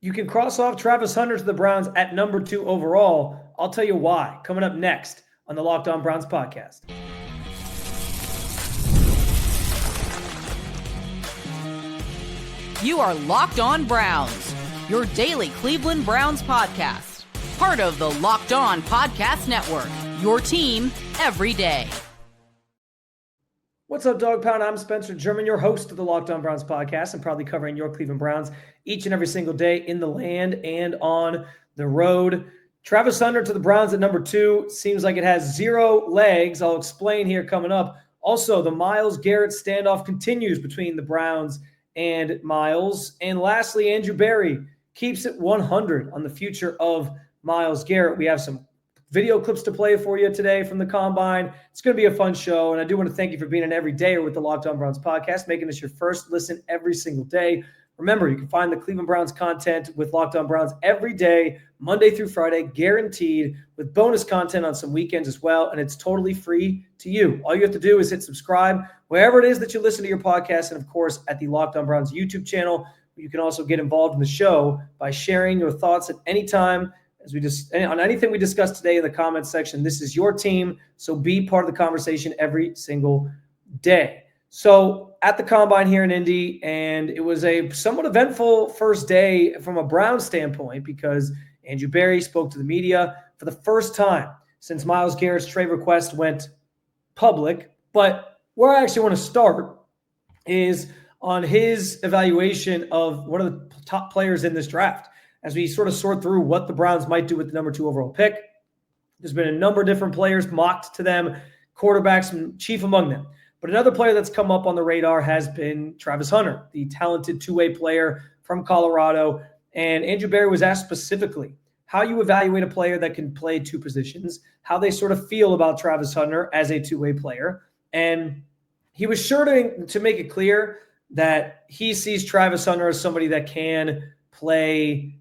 you can cross off Travis Hunter to the Browns at number 2 overall. I'll tell you why. Coming up next on the Locked On Browns podcast. You are Locked On Browns, your daily Cleveland Browns podcast. Part of the Locked On Podcast Network, your team every day. What's up, Dog Pound? I'm Spencer German, your host of the Locked On Browns podcast, and proudly covering your Cleveland Browns each and every single day in the land and on the road. Travis Hunter to the Browns at number 2 seems like it has 0 legs. I'll explain here coming up. Also, the Myles Garrett standoff continues between the Browns and Myles. And lastly, Andrew Berry keeps it 100 on the future of Myles Garrett. We have some video clips to play for you today from the Combine. It's going to be a fun show, and I do want to thank you for being an everydayer with the Locked On Browns podcast, making this your first listen every single day. Remember, you can find the Cleveland Browns content with Locked On Browns every day, Monday through Friday, guaranteed, with bonus content on some weekends as well, and it's totally free to you. All you have to do is hit subscribe wherever it is that you listen to your podcast, and of course, at the Locked On Browns YouTube channel. You can also get involved in the show by sharing your thoughts at any time on anything we discussed today in the comments section. This is your team, so be part of the conversation every single day. So at the Combine here in Indy, and it was a somewhat eventful first day from a Browns standpoint because Andrew Berry spoke to the media for the first time since Myles Garrett's trade request went public. But where I actually want to start is on his evaluation of one of the top players in this draft. As we sort of sort through what the Browns might do with the number 2 overall pick, there's been a number of different players mocked to them, quarterbacks chief among them. But another player that's come up on the radar has been Travis Hunter, the talented two-way player from Colorado. And Andrew Berry was asked specifically how you evaluate a player that can play 2 positions, how they sort of feel about Travis Hunter as a two-way player. And he was sure to make it clear that he sees Travis Hunter as somebody that can play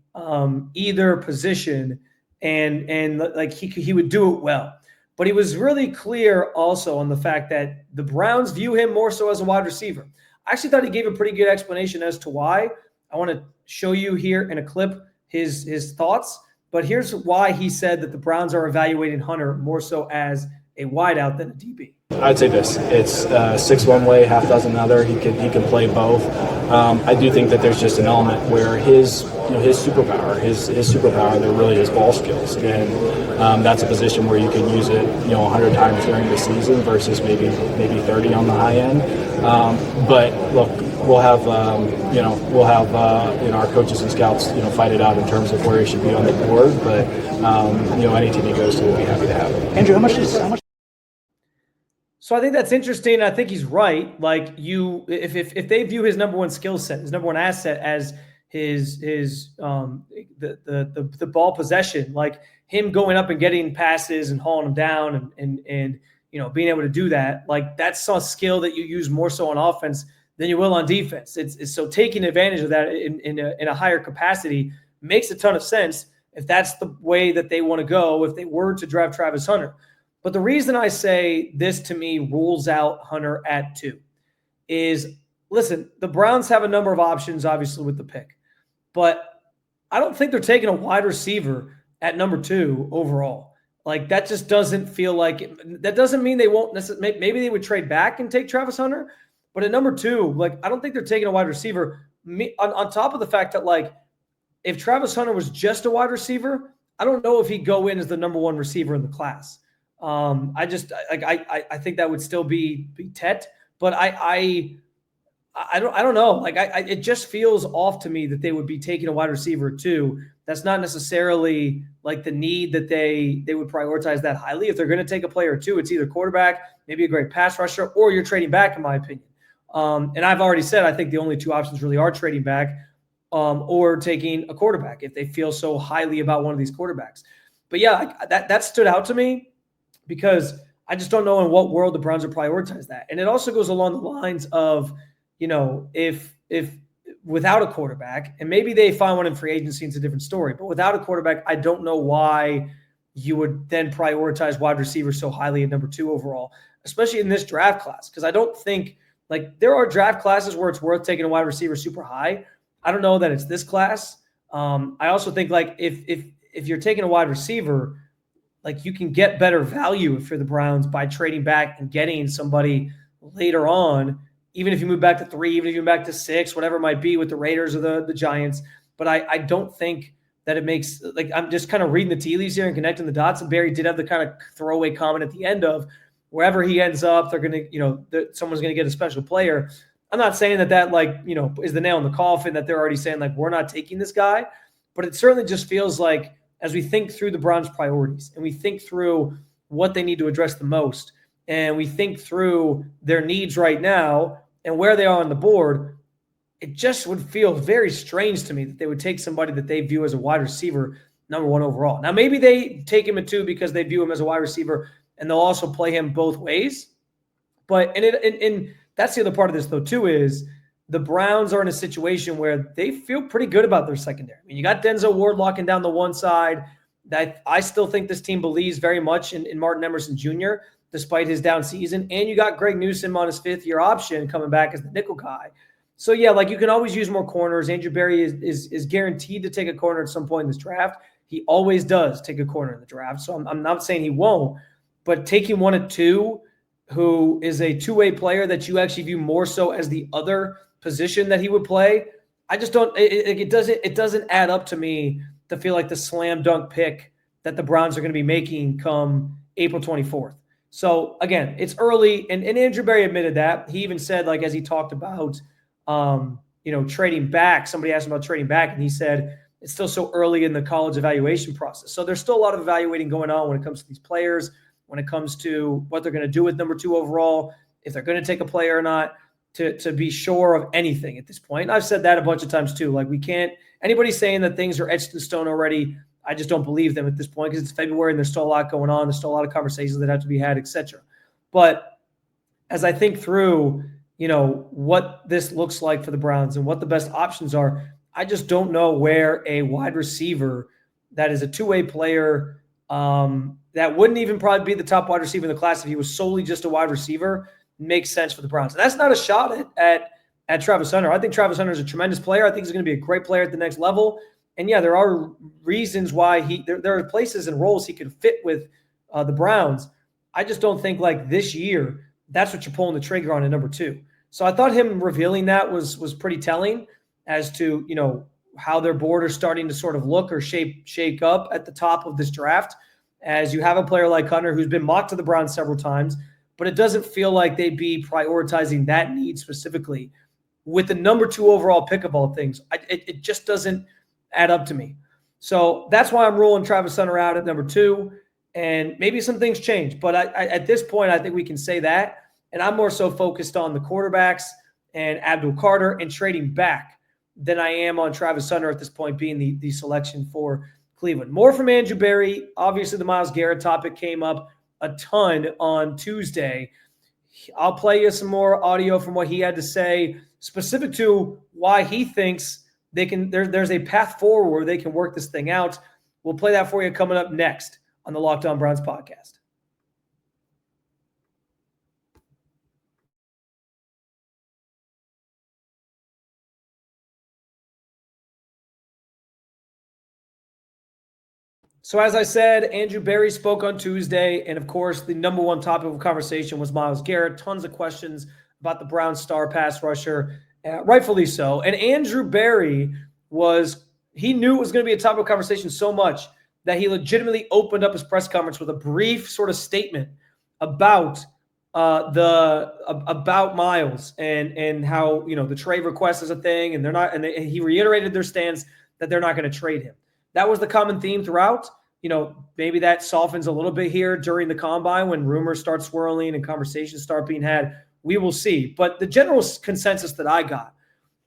either position and like he would do it well. But he was really clear also on the fact that the Browns view him more so as a wide receiver. I actually thought he gave a pretty good explanation as to why. I want to show you here in a clip his thoughts, but here's why he said that the Browns are evaluating Hunter more so as a wideout than a DB. I'd say this: it's 6 one way, half dozen another. He can play both. I do think that there's just an element where his superpower, they're really his ball skills, and that's a position where you can use it 100 times during the season versus maybe 30 on the high end. But look, we'll have our coaches and scouts fight it out in terms of where he should be on the board. But any team he goes to will be happy to have him. Andrew, how much? So I think that's interesting. I think he's right. Like if they view his number 1 skill set, his number 1 asset as the ball possession, like him going up and getting passes and hauling them down and being able to do that, like that's a skill that you use more so on offense than you will on defense. It's so taking advantage of that in a higher capacity makes a ton of sense if that's the way that they want to go, if they were to draft Travis Hunter. But the reason I say this to me rules out Hunter at 2 is, listen, the Browns have a number of options, obviously, with the pick. But I don't think they're taking a wide receiver at number 2 overall. Like, that just doesn't feel like it. That doesn't mean they won't necessarily – maybe they would trade back and take Travis Hunter. But at number 2, like, I don't think they're taking a wide receiver. On top of the fact that, like, if Travis Hunter was just a wide receiver, I don't know if he'd go in as the number 1 receiver in the class. I think that would still be Tet, but I don't know. Like it just feels off to me that they would be taking a wide receiver too. That's not necessarily like the need that they would prioritize that highly. If they're going to take a player or 2, it's either quarterback, maybe a great pass rusher, or you're trading back, in my opinion. And I've already said I think the only 2 options really are trading back or taking a quarterback if they feel so highly about one of these quarterbacks. But yeah, that stood out to me, because I just don't know in what world the Browns would prioritize that. And it also goes along the lines of, if without a quarterback, and maybe they find one in free agency, it's a different story, but without a quarterback, I don't know why you would then prioritize wide receivers so highly at number 2 overall, especially in this draft class. Because I don't think, like, there are draft classes where it's worth taking a wide receiver super high. I don't know that it's this class. I also think like if you're taking a wide receiver, like you can get better value for the Browns by trading back and getting somebody later on, even if you move back to 3, even if you move back to 6, whatever it might be with the Raiders or the Giants. But I don't think that it makes, like, I'm just kind of reading the tea leaves here and connecting the dots. And Barry did have the kind of throwaway comment at the end of wherever he ends up, they're going to, someone's going to get a special player. I'm not saying that like, is the nail in the coffin that they're already saying, like, we're not taking this guy. But it certainly just feels like, as we think through the Browns' priorities and we think through what they need to address the most, and we think through their needs right now and where they are on the board, it just would feel very strange to me that they would take somebody that they view as a wide receiver number 1 overall. Now, maybe they take him at 2 because they view him as a wide receiver and they'll also play him both ways. But and that's the other part of this, though, too, is the Browns are in a situation where they feel pretty good about their secondary. I mean, you got Denzel Ward locking down the one side. That I still think this team believes very much in Martin Emerson Jr., despite his down season. And you got Greg Newsome on his 5th-year option coming back as the nickel guy. So, yeah, like you can always use more corners. Andrew Berry is guaranteed to take a corner at some point in this draft. He always does take a corner in the draft. So I'm not saying he won't. But taking one at 2, who is a two-way player that you actually view more so as the other position that he would play, I just don't. It doesn't add up to me to feel like the slam dunk pick that the Browns are going to be making come April 24th. So again, it's early, and Andrew Berry admitted that. He even said, like, as he talked about, trading back. Somebody asked him about trading back, and he said it's still so early in the college evaluation process. So there's still a lot of evaluating going on when it comes to these players, when it comes to what they're going to do with number 2 overall, if they're going to take a player or not. To be sure of anything at this point. And I've said that a bunch of times too. Like, we can't, anybody saying that things are etched in stone already, I just don't believe them at this point because it's February and there's still a lot going on. There's still a lot of conversations that have to be had, etc. But as I think through, what this looks like for the Browns and what the best options are, I just don't know where a wide receiver that is a two-way player that wouldn't even probably be the top wide receiver in the class if he was solely just a wide receiver makes sense for the Browns. And that's not a shot at Travis Hunter. I think Travis Hunter is a tremendous player. I think he's going to be a great player at the next level. And yeah, there are reasons why there are places and roles he could fit with the Browns. I just don't think like this year, that's what you're pulling the trigger on at number 2. So I thought him revealing that was pretty telling as to, how their board are starting to sort of look or shake up at the top of this draft, as you have a player like Hunter who's been mocked to the Browns several times, but it doesn't feel like they'd be prioritizing that need specifically with the number 2 overall pick of all things. It just doesn't add up to me. So that's why I'm rolling Travis Hunter out at number 2, and maybe some things change. But at this point, I think we can say that. And I'm more so focused on the quarterbacks and Abdul Carter and trading back than I am on Travis Hunter at this point being the selection for Cleveland. More from Andrew Berry. Obviously, the Myles Garrett topic came up a ton on Tuesday. I'll play you some more audio from what he had to say specific to why he thinks they can. There's a path forward where they can work this thing out. We'll play that for you coming up next on the Locked On Browns podcast. So as I said, Andrew Berry spoke on Tuesday, and of course, the number 1 topic of conversation was Myles Garrett. Tons of questions about the Browns' star pass rusher, rightfully so. And Andrew Berry he knew it was going to be a topic of conversation so much that he legitimately opened up his press conference with a brief sort of statement about Myles and how the trade request is a thing, and they're not, and he reiterated their stance that they're not going to trade him. That was the common theme throughout. Maybe that softens a little bit here during the combine when rumors start swirling and conversations start being had. We will see. But the general consensus that I got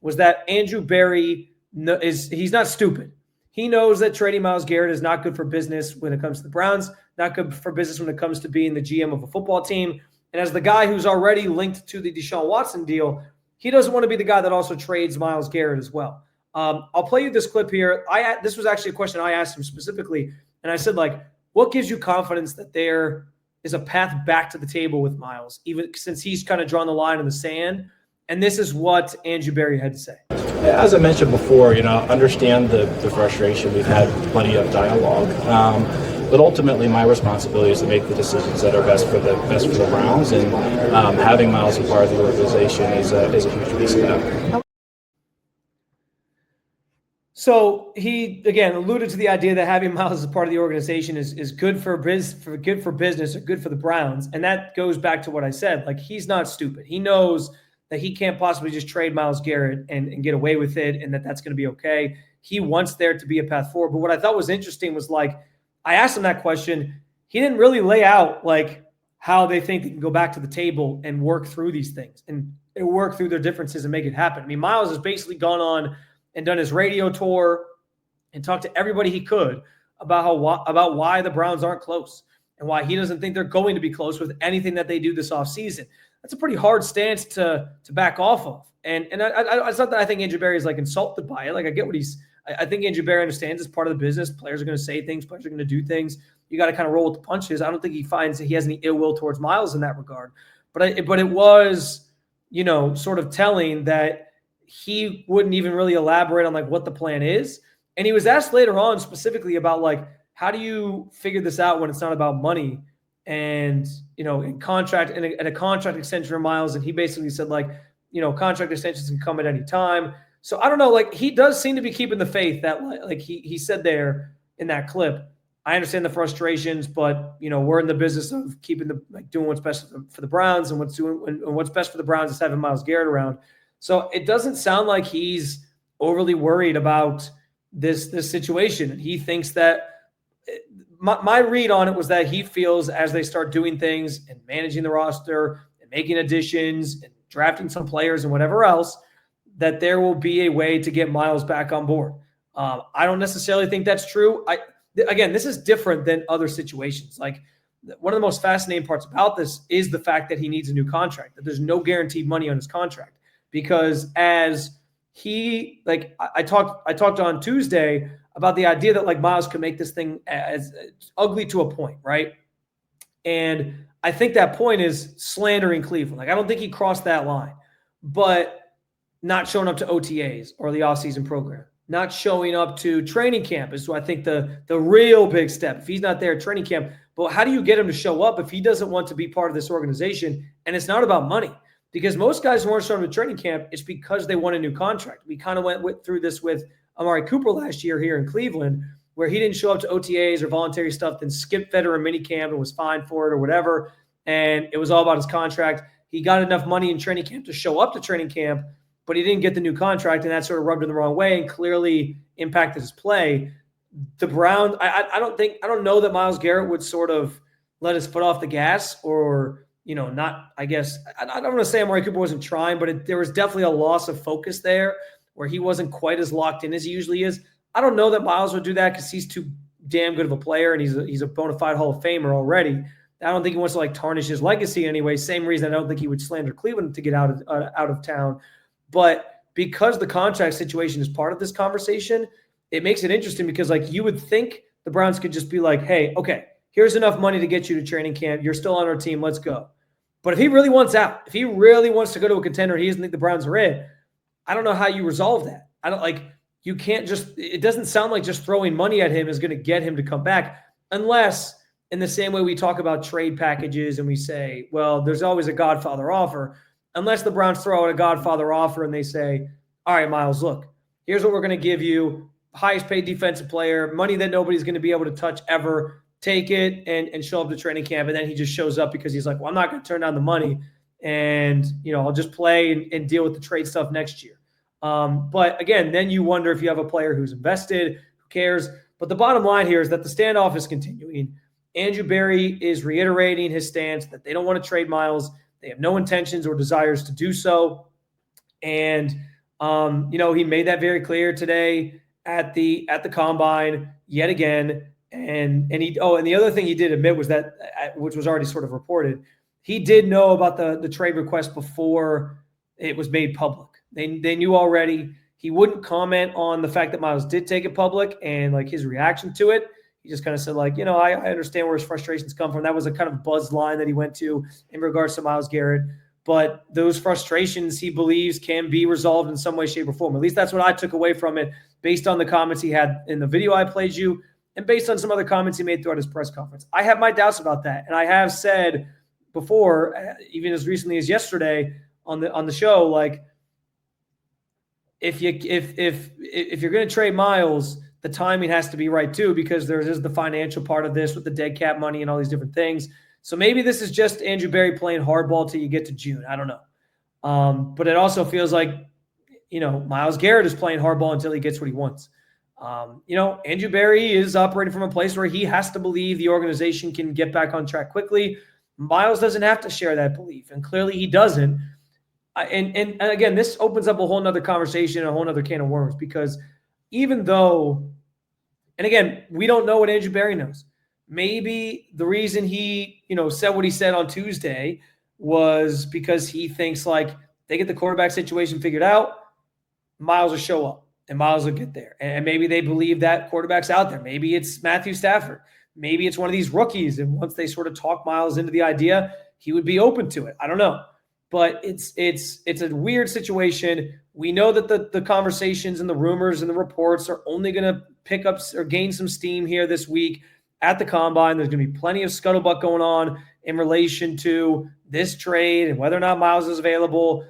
was that Andrew Berry he's not stupid. He knows that trading Myles Garrett is not good for business when it comes to the Browns, not good for business when it comes to being the GM of a football team. And as the guy who's already linked to the Deshaun Watson deal, he doesn't want to be the guy that also trades Myles Garrett as well. I'll play you this clip here. This was actually a question I asked him specifically, and I said, like, what gives you confidence that there is a path back to the table with Myles, even since he's kind of drawn the line in the sand And this is what Andrew Berry had to say. As I mentioned before, understand the frustration. We've had plenty of dialogue. But ultimately, my responsibility is to make the decisions that are best for the Browns, and having Myles a part of the organization is a huge piece of that. So he again alluded to the idea that having Myles as a part of the organization is good for business or good for the Browns, and that goes back to what I said. Like, he's not stupid. He knows that he can't possibly just trade Myles Garrett and get away with it, and that's going to be okay. He wants there to be a path forward. But what I thought was interesting was, like, I asked him that question. He didn't really lay out like how they think they can go back to the table and work through these things and work through their differences and make it happen. I mean, Myles has basically gone on and done his radio tour and talked to everybody he could about why the Browns aren't close and why he doesn't think they're going to be close with anything that they do this offseason. That's a pretty hard stance to back off of. And it's not that I think Andrew Berry is like insulted by it. Like, I get what I think Andrew Berry understands it's part of the business. Players are going to say things. Players are going to do things. You got to kind of roll with the punches. I don't think he finds that he has any ill will towards Myles in that regard. But it was, sort of telling that he wouldn't even really elaborate on like what the plan is. And he was asked later on specifically about like, how do you figure this out when it's not about money and, in contract and a contract extension for Myles? And he basically said like, contract extensions can come at any time. So I don't know, like, he does seem to be keeping the faith that, like he said there in that clip, I understand the frustrations, but we're in the business of doing what's best for the Browns, and what's best for the Browns is having Myles Garrett around. So it doesn't sound like he's overly worried about this situation. And he thinks that my read on it was that he feels as they start doing things and managing the roster and making additions and drafting some players and whatever else, that there will be a way to get Myles back on board. I don't necessarily think that's true. Again, this is different than other situations. Like, one of the most fascinating parts about this is the fact that he needs a new contract, that there's no guaranteed money on his contract. Because as I talked on Tuesday about the idea that like Myles could make this thing as ugly to a point, right? And I think that point is slandering Cleveland. Like, I don't think he crossed that line, but not showing up to OTAs or the offseason program, not showing up to training camp is, I think, the real big step. If he's not there at training camp, but how do you get him to show up if he doesn't want to be part of this organization? And it's not about money, because most guys who aren't showing up to training camp, it's because they want a new contract. We kind of went through this with Amari Cooper last year here in Cleveland, where he didn't show up to OTAs or voluntary stuff, then skipped veteran minicamp and was fined for it or whatever. And it was all about his contract. He got enough money in training camp to show up to training camp, but he didn't get the new contract, and that sort of rubbed him the wrong way and clearly impacted his play. The Browns, I don't know that Myles Garrett would sort of let his foot off the gas or, not, I guess. I don't want to say Amari Cooper wasn't trying, but there was definitely a loss of focus there where he wasn't quite as locked in as he usually is. I don't know that Myles would do that because he's too damn good of a player and he's a bona fide Hall of Famer already. I don't think he wants to like tarnish his legacy anyway. Same reason I don't think he would slander Cleveland to get out of town. But because the contract situation is part of this conversation, it makes it interesting because like you would think the Browns could just be like, hey, okay, here's enough money to get you to training camp. You're still on our team. Let's go. But if he really wants out, if he really wants to go to a contender, he doesn't think the Browns are in, I don't know how you resolve that. You can't just, it doesn't sound like just throwing money at him is going to get him to come back, unless in the same way we talk about trade packages and we say, well, there's always a Godfather offer, unless the Browns throw out a Godfather offer and they say, all right, Myles, look, here's what we're going to give you, highest paid defensive player, money that nobody's going to be able to touch ever, take it and show up to training camp. And then he just shows up because he's like, well, I'm not going to turn down the money and, I'll just play and deal with the trade stuff next year. But again, then you wonder if you have a player who's invested, who cares. But the bottom line here is that the standoff is continuing. Andrew Berry is reiterating his stance that they don't want to trade Myles. They have no intentions or desires to do so. And, he made that very clear today at the combine yet again. And the other thing he did admit was that, which was already sort of reported, he did know about the trade request before it was made public. They knew already. He wouldn't comment on the fact that Myles did take it public and like his reaction to it. He just kind of said like, I understand where his frustrations come from. That was a kind of buzz line that he went to in regards to Myles Garrett. but those frustrations he believes can be resolved in some way, shape, or form. At least that's what I took away from it based on the comments he had in the video I played you and based on some other comments he made throughout his press conference. I have my doubts about that, and I have said before, even as recently as yesterday on the show, like if you're going to trade Myles, the timing has to be right too, because there is the financial part of this with the dead cap money and all these different things. So maybe this is just Andrew Berry playing hardball till you get to June. I don't know. But it also feels like, Myles Garrett is playing hardball until he gets what he wants. Andrew Berry is operating from a place where he has to believe the organization can get back on track quickly. Myles doesn't have to share that belief, and clearly he doesn't. And again, this opens up a whole nother conversation, a whole nother can of worms, because even though, and again, we don't know what Andrew Berry knows. Maybe the reason he, said what he said on Tuesday was because he thinks like they get the quarterback situation figured out, Myles will show up and Myles will get there. And maybe they believe that quarterback's out there. Maybe it's Matthew Stafford. Maybe it's one of these rookies. And once they sort of talk Myles into the idea, he would be open to it. I don't know. But it's a weird situation. We know that the conversations and the rumors and the reports are only going to pick up or gain some steam here this week at the Combine. There's going to be plenty of scuttlebutt going on in relation to this trade and whether or not Myles is available.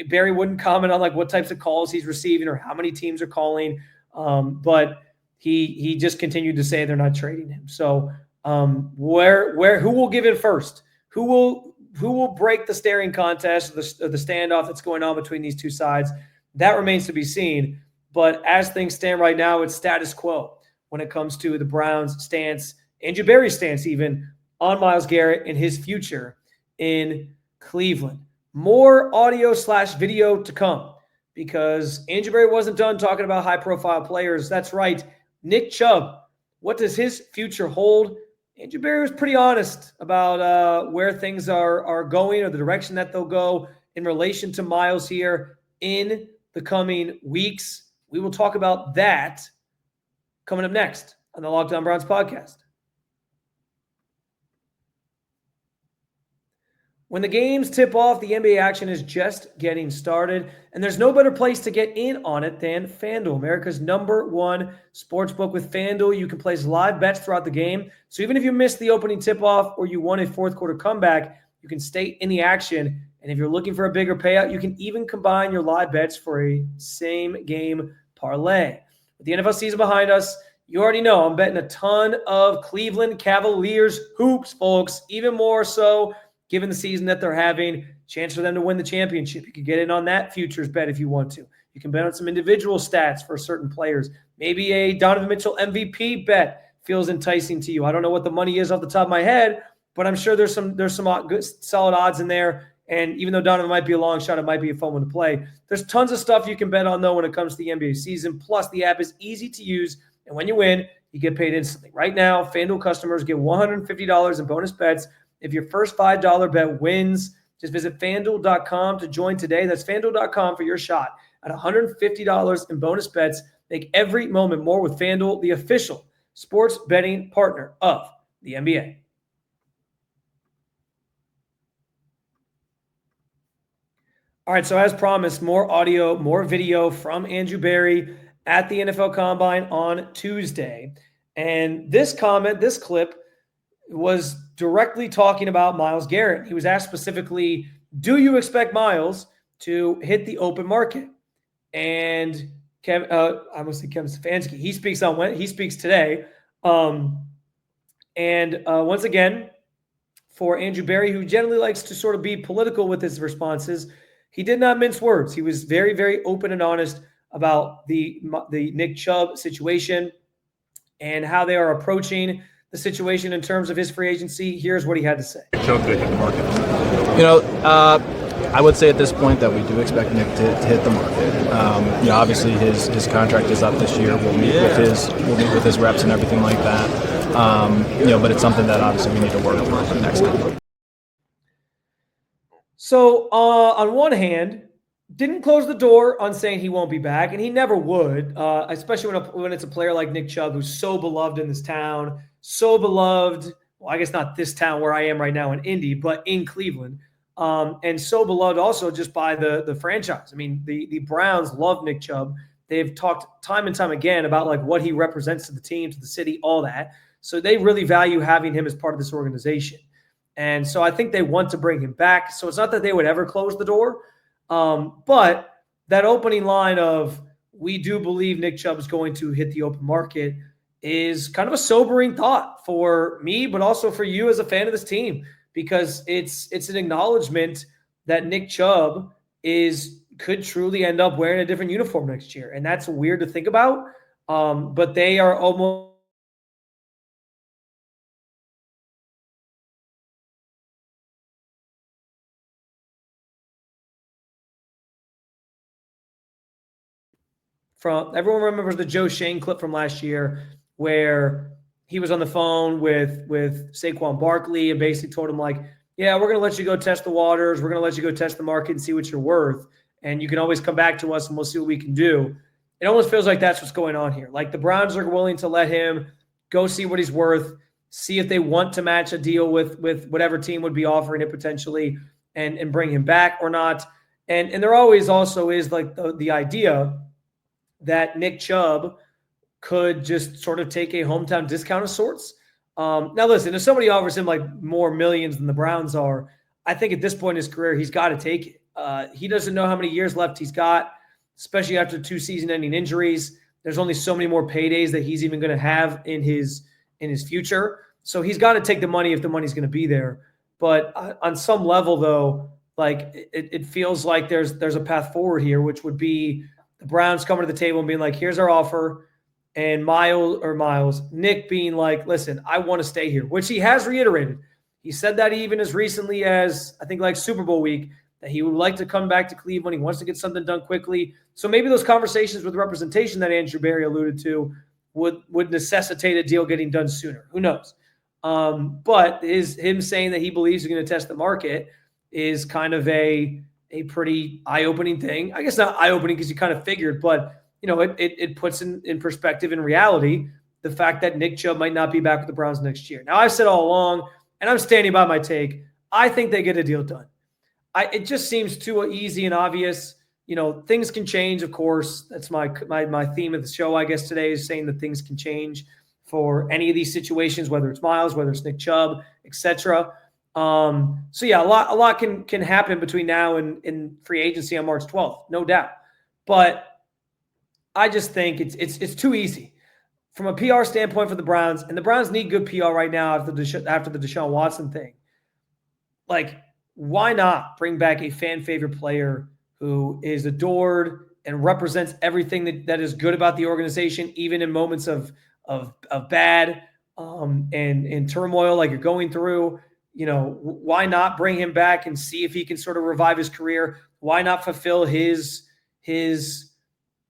Barry wouldn't comment on like what types of calls he's receiving or how many teams are calling. But he just continued to say they're not trading him. So who will give in first? Who will break the staring contest or the standoff that's going on between these two sides? That remains to be seen. But as things stand right now, it's status quo when it comes to the Browns' stance, Andrew Berry's stance even, on Myles Garrett and his future in Cleveland. More audio/video to come, because Andrew Berry wasn't done talking about high-profile players. That's right. Nick Chubb, what does his future hold? Andrew Berry was pretty honest about where things are going or the direction that they'll go in relation to Myles here in the coming weeks. We will talk about that coming up next on the Locked On Browns podcast. When the games tip off, the NBA action is just getting started, and there's no better place to get in on it than FanDuel, America's #1 sportsbook. With FanDuel, you can place live bets throughout the game. So even if you missed the opening tip-off or you won a fourth quarter comeback, you can stay in the action. And if you're looking for a bigger payout, you can even combine your live bets for a same-game parlay. With the NFL season behind us, you already know I'm betting a ton of Cleveland Cavaliers hoops, folks, even more so given the season that they're having. Chance for them to win the championship. You can get in on that futures bet if you want to. You can bet on some individual stats for certain players. Maybe a Donovan Mitchell MVP bet feels enticing to you. I don't know what the money is off the top of my head, but I'm sure there's some good, solid odds in there. And even though Donovan might be a long shot, it might be a fun one to play. There's tons of stuff you can bet on, though, when it comes to the NBA season. Plus, the app is easy to use, and when you win, you get paid instantly. Right now, FanDuel customers get $150 in bonus bets if your first $5 bet wins. Just visit FanDuel.com to join today. That's FanDuel.com for your shot at $150 in bonus bets. Make every moment more with FanDuel, the official sports betting partner of the NBA. All right, so as promised, more audio, more video from Andrew Berry at the NFL Combine on Tuesday. And this clip, was directly talking about Myles Garrett. He was asked specifically, do you expect Myles to hit the open market? And I almost say Kevin Stefanski. He speaks today. Once again, for Andrew Berry, who generally likes to sort of be political with his responses, he did not mince words. He was very, very open and honest about the Nick Chubb situation and how they are approaching the situation in terms of his free agency. Here's what he had to say. Chubb to hit the market. I would say at this point that we do expect Nick to hit the market. Obviously his contract is up this year. We'll meet with his reps and everything like that. But it's something that obviously we need to work on next time. So on one hand, didn't close the door on saying he won't be back, and he never would, especially when it's a player like Nick Chubb, who's so beloved in this town, so beloved. Well, I guess not this town where I am right now in Indy, but in Cleveland. and so beloved also just by the franchise. I mean, the Browns love Nick Chubb. They've talked time and time again about like what he represents to the team, to the city, all that. So they really value having him as part of this organization. And so I think they want to bring him back. So it's not that they would ever close the door. But that opening line of, we do believe Nick Chubb is going to hit the open market, is kind of a sobering thought for me, but also for you as a fan of this team, because it's an acknowledgement that Nick Chubb could truly end up wearing a different uniform next year. And that's weird to think about. But they are almost everyone remembers the Joe Shane clip from last year where he was on the phone with Saquon Barkley and basically told him like, yeah, we're going to let you go test the waters. We're going to let you go test the market and see what you're worth. And you can always come back to us and we'll see what we can do. It almost feels like that's what's going on here. Like the Browns are willing to let him go see what he's worth, see if they want to match a deal with whatever team would be offering it potentially, and bring him back or not. And there always also is like the idea that Nick Chubb could just sort of take a hometown discount of sorts. Now, listen, if somebody offers him like more millions than the Browns are, I think at this point in his career, he's got to take it. He doesn't know how many years left he's got, especially after 2 season-ending injuries. There's only so many more paydays that he's even going to have in his future. So he's got to take the money if the money's going to be there. But on some level, though, like it feels like there's a path forward here, which would be the Browns coming to the table and being like, here's our offer. And Nick being like, listen, I want to stay here, which he has reiterated. He said that even as recently as, I think, like Super Bowl week, that he would like to come back to Cleveland. He wants to get something done quickly. So maybe those conversations with representation that Andrew Berry alluded to would necessitate a deal getting done sooner. Who knows? But him saying that he believes he's going to test the market is kind of a pretty eye-opening thing. I guess not eye-opening because you kind of figured, but it puts in perspective, in reality, the fact that Nick Chubb might not be back with the Browns next year. Now, I've said all along, and I'm standing by my take, I think they get a deal done. It just seems too easy and obvious. Things can change, of course. That's my theme of the show, I guess, today, is saying that things can change for any of these situations, whether it's Myles, whether it's Nick Chubb, etc. So yeah, a lot can happen between now and free agency on March 12th, no doubt. But I just think it's too easy from a PR standpoint for the Browns, and the Browns need good PR right now after the Deshaun Watson thing. Like, why not bring back a fan favorite player who is adored and represents everything that is good about the organization, even in moments of bad and turmoil like you're going through? Why not bring him back and see if he can sort of revive his career? Why not fulfill his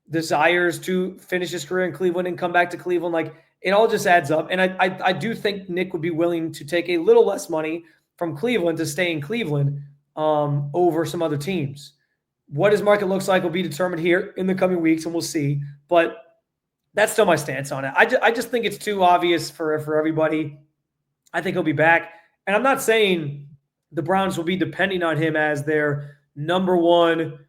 desires to finish his career in Cleveland and come back to Cleveland? Like, it all just adds up. And I do think Nick would be willing to take a little less money from Cleveland to stay in Cleveland over some other teams. What his market looks like will be determined here in the coming weeks, and we'll see. But that's still my stance on it. I just think it's too obvious for everybody. I think he'll be back. And I'm not saying the Browns will be depending on him as their number one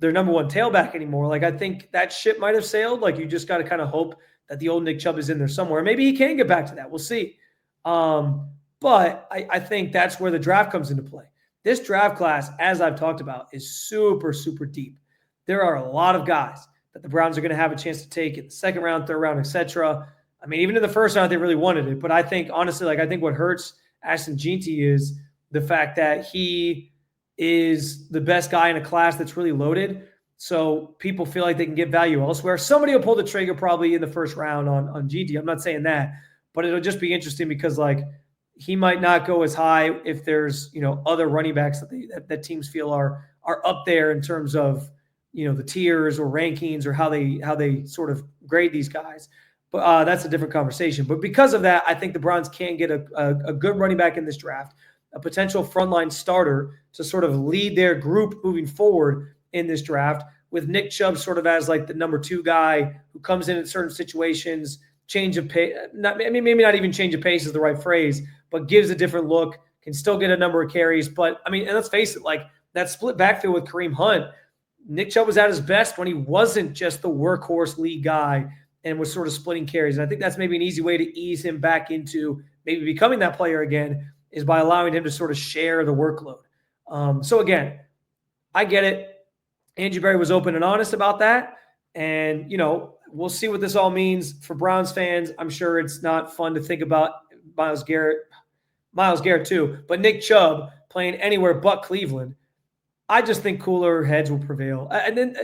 tailback anymore. Like, I think that ship might have sailed. Like, you just got to kind of hope that the old Nick Chubb is in there somewhere. Maybe he can get back to that. We'll see. But I think that's where the draft comes into play. This draft class, as I've talked about, is super, super deep. There are a lot of guys that the Browns are going to have a chance to take in the second round, third round, etc. I mean, even in the first round, they really wanted it. But I think, honestly, I think what hurts Ashton Jeanty is the fact that he is the best guy in a class that's really loaded. So people feel like they can get value elsewhere. Somebody will pull the trigger probably in the first round on Jeanty. I'm not saying that, but it'll just be interesting because, like, he might not go as high if there's, other running backs that teams feel are up there in terms of, the tiers or rankings or how they sort of grade these guys. But that's a different conversation. But because of that, I think the Browns can get a good running back in this draft, a potential frontline starter to sort of lead their group moving forward in this draft, with Nick Chubb sort of as like the number 2 guy who comes in certain situations, change of pace. Maybe not even change of pace is the right phrase, but gives a different look, can still get a number of carries. But, I mean, and let's face it, like that split backfield with Kareem Hunt, Nick Chubb was at his best when he wasn't just the workhorse lead guy and was sort of splitting carries. And I think that's maybe an easy way to ease him back into maybe becoming that player again, is by allowing him to sort of share the workload. So again, I get it. Andrew Berry was open and honest about that. And, we'll see what this all means for Browns fans. I'm sure it's not fun to think about Myles Garrett too, but Nick Chubb playing anywhere but Cleveland. I just think cooler heads will prevail. And then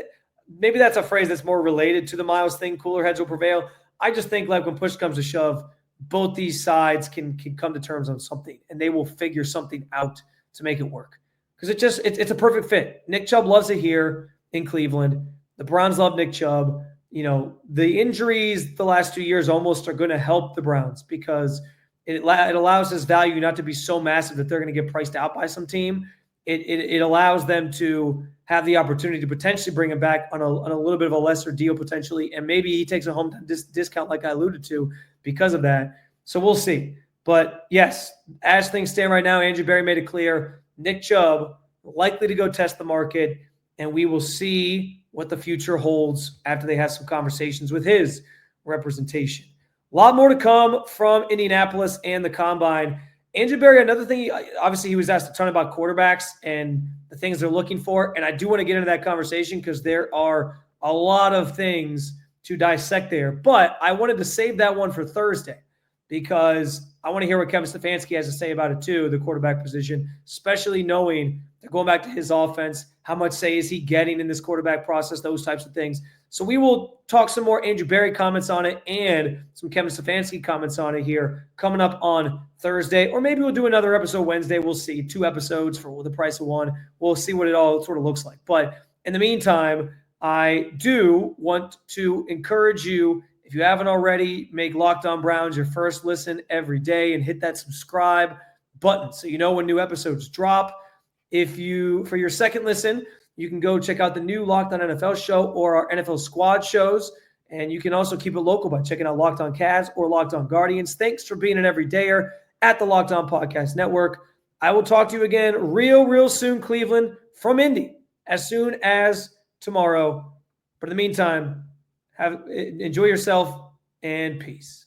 maybe that's a phrase that's more related to the Myles thing, cooler heads will prevail. I just think like when push comes to shove, both these sides can come to terms on something, and they will figure something out to make it work. Because it's a perfect fit. Nick Chubb loves it here in Cleveland. The Browns love Nick Chubb. The injuries the last 2 years almost are going to help the Browns because it allows his value not to be so massive that they're going to get priced out by some team. It allows them to have the opportunity to potentially bring him back on a little bit of a lesser deal potentially, and maybe he takes a home discount like I alluded to because of that. So we'll see. But yes, as things stand right now, Andrew Berry made it clear, Nick Chubb likely to go test the market, and we will see what the future holds after they have some conversations with his representation. A lot more to come from Indianapolis and the Combine. Andrew Berry, another thing, obviously he was asked a ton about quarterbacks and the things they're looking for, and I do want to get into that conversation because there are a lot of things to dissect there. But I wanted to save that one for Thursday because I want to hear what Kevin Stefanski has to say about it too, the quarterback position, especially knowing they're going back to his offense. How much say is he getting in this quarterback process, those types of things. So we will talk some more Andrew Berry comments on it and some Kevin Stefanski comments on it here coming up on Thursday, or maybe we'll do another episode Wednesday. We'll see. 2 episodes for the price of one. We'll see what it all sort of looks like. But in the meantime, I do want to encourage you, if you haven't already, make Locked On Browns your first listen every day and hit that subscribe button so you know when new episodes drop. For your second listen, you can go check out the new Locked On NFL show or our NFL squad shows. And you can also keep it local by checking out Locked On Cavs or Locked On Guardians. Thanks for being an everydayer at the Locked On Podcast Network. I will talk to you again real soon, Cleveland, from Indy, as soon as tomorrow. But in the meantime, enjoy yourself and peace.